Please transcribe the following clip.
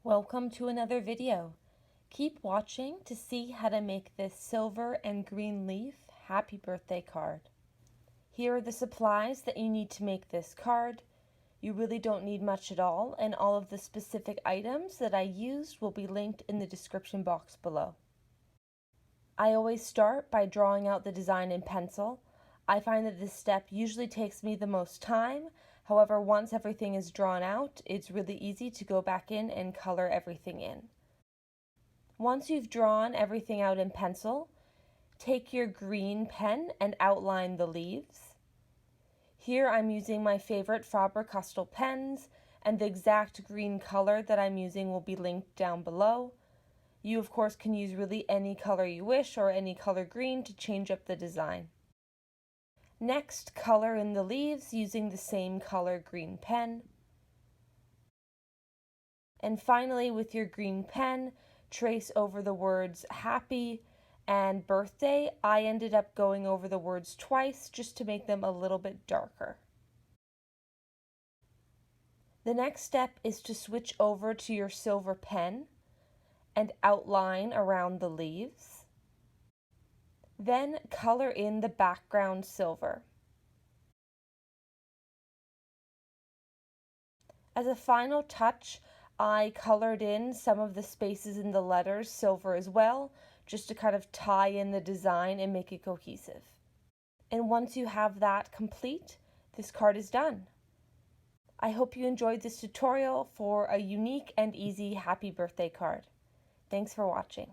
Welcome to another video. Keep watching to see how to make this silver and green leaf happy birthday card. Here are the supplies that you need to make this card. You really don't need much at all, and all of the specific items that I used will be linked in the description box below. I always start by drawing out the design in pencil. I find that this step usually takes me the most time. However, once everything is drawn out, it's really easy to go back in and color everything in. Once you've drawn everything out in pencil, take your green pen and outline the leaves. Here I'm using my favorite Faber-Castell pens, and the exact green color that I'm using will be linked down below. You of course can use really any color you wish or any color green to change up the design. Next, color in the leaves using the same color green pen. And finally, with your green pen, trace over the words happy and birthday. I ended up going over the words twice just to make them a little bit darker. The next step is to switch over to your silver pen and outline around the leaves. Then color in the background silver. As a final touch, I colored in some of the spaces in the letters silver as well, just to kind of tie in the design and make it cohesive. And once you have that complete, this card is done. I hope you enjoyed this tutorial for a unique and easy happy birthday card. Thanks for watching.